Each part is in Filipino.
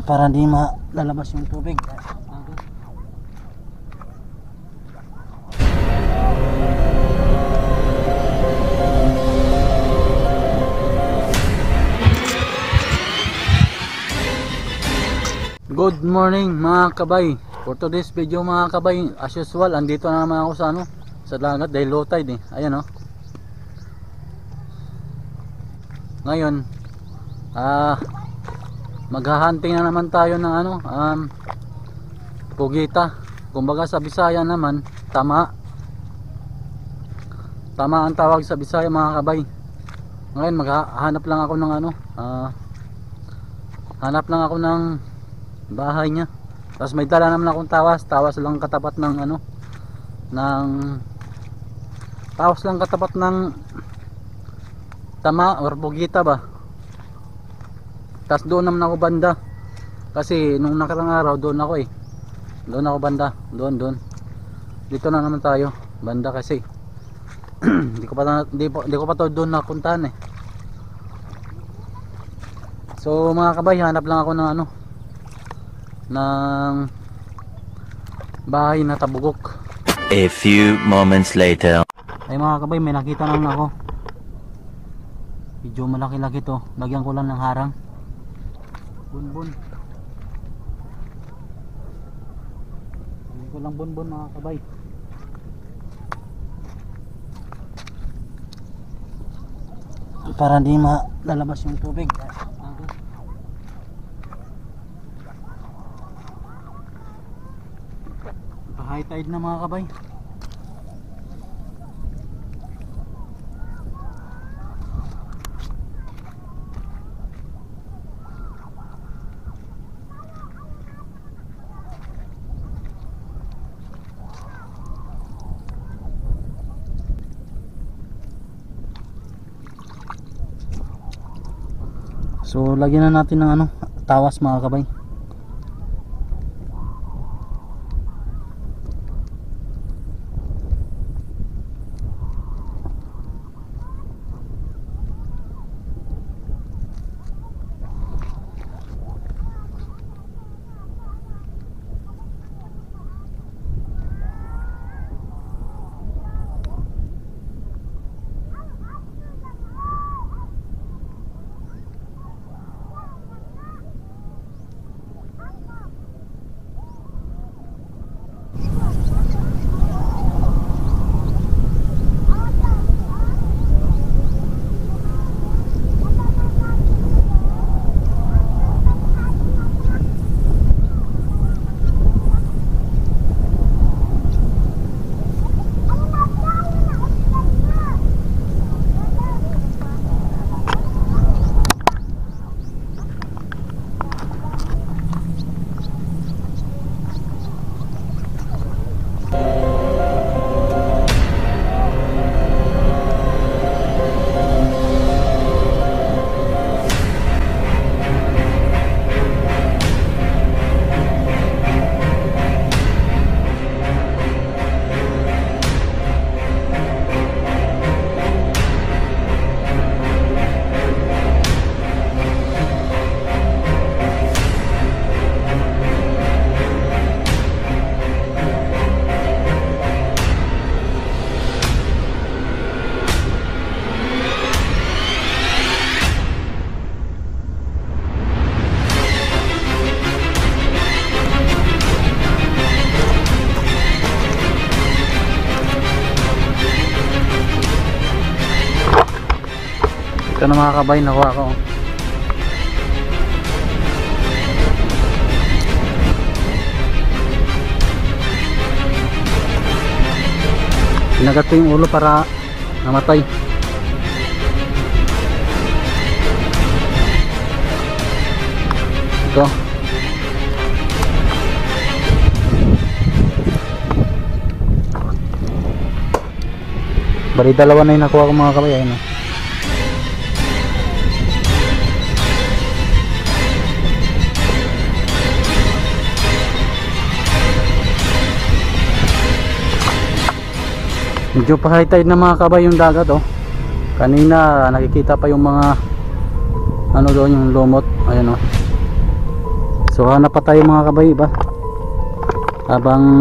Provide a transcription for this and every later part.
para di malalabas yung tubig. Good morning mga kabay. For today's video mga kabay, as usual andito na naman ako sa sa dagat dahil low tide eh. Ayan oh. Ngayon maghahunting na naman tayo ng pugita. Kumbaga sa Bisaya naman tama ang tawag sa Bisaya mga kabay. Ngayon maghahanap lang ako ng hanap lang ako ng bahay niya. Tapos may dala naman akong tawas lang katapat ng tawas lang katapat ng tama or pugita ba. Tapos doon naman ako banda kasi nung nakarang araw doon ako banda doon dito na naman tayo banda kasi hindi ko pa to doon napuntahan eh. So mga kabay, hanap lang ako ng ng bahay na tabugok. A few moments later. Ay mga kabay, may nakita lang ako. Medyo malaki-laki to. Lagyan ko lang ng harang. Bunbun. Lagyan ko lang bunbun mga kabay. Para di malalabas yung tubig. High tide na mga kabay. So lagyan na natin ng tawas mga kabay. Ito na mga kabay, nakuha ko. Pinagat ko yung ulo para namatay. Ito. Bali dalawa na yung nakuha ko mga kabay. Ayun. Medyo pa high tide na mga kabay yung dagat oh. Kanina nakikita pa yung mga doon yung lumot. Ayan oh. So So hanap pa tayo mga kabay ba, habang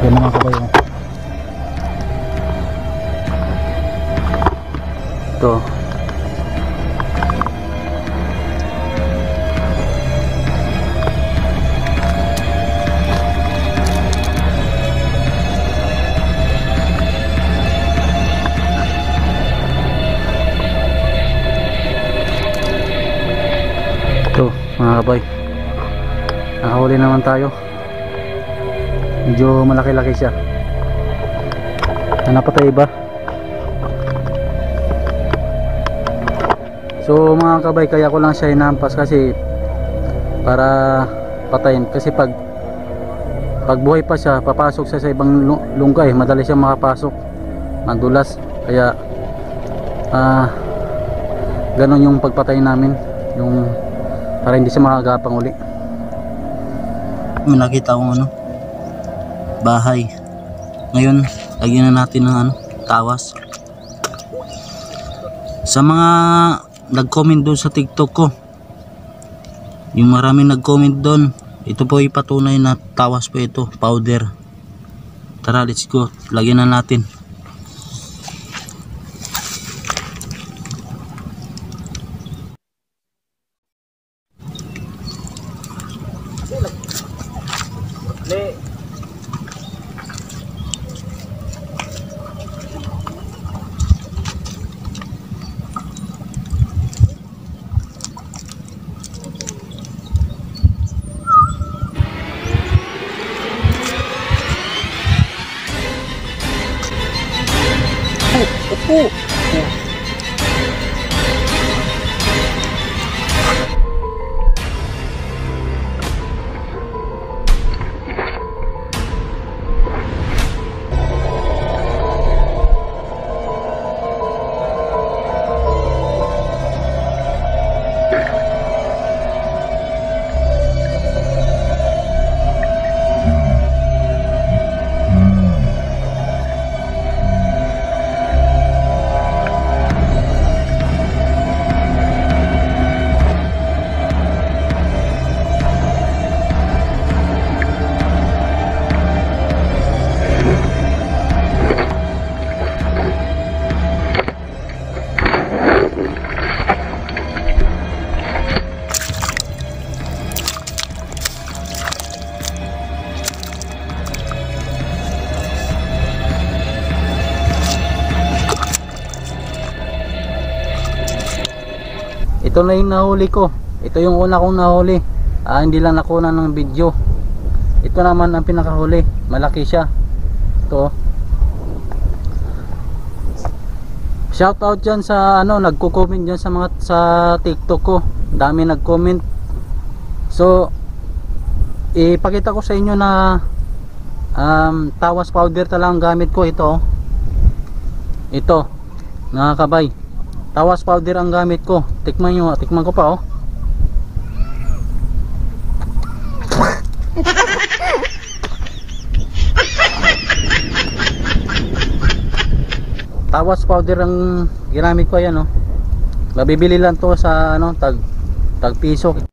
yung mga kabay ito. Ito mga kabay, nakahuli naman tayo. Medyo malaki-laki siya. Hanap pa tayo iba. So mga kabay, kaya ko lang siya hinampas kasi para patayin, kasi pag buhay pa siya, papasok siya sa ibang lungga madali siya makapasok, madulas. Kaya ganon yung pagpatay namin, yung para hindi siya makagapang uli. May nakita akong bahay. Ngayon lagyan na natin ng tawas. Sa mga nag-comment doon sa TikTok ko, yung maraming nag-comment doon, ito po ipatunay na tawas po ito, powder. Tara, let's go, lagyan na natin. Ito na yung nahuli ko. Ito yung una kong nahuli. Hindi lang nakuha ng video. Ito naman ang pinakahuli. Malaki siya. Ito. Shout out dyan sa nagko-comment dyan sa TikTok ko. Dami nag-comment. So ipakita ko sa inyo na tawas powder talagang gamit ko. Ito. Ito. Nakakabay. Tawas powder ang gamit ko. Tikman nyo. Tikman ko pa Tawas powder ang ginamit ko. Ayan Mabibili lang to sa tag piso.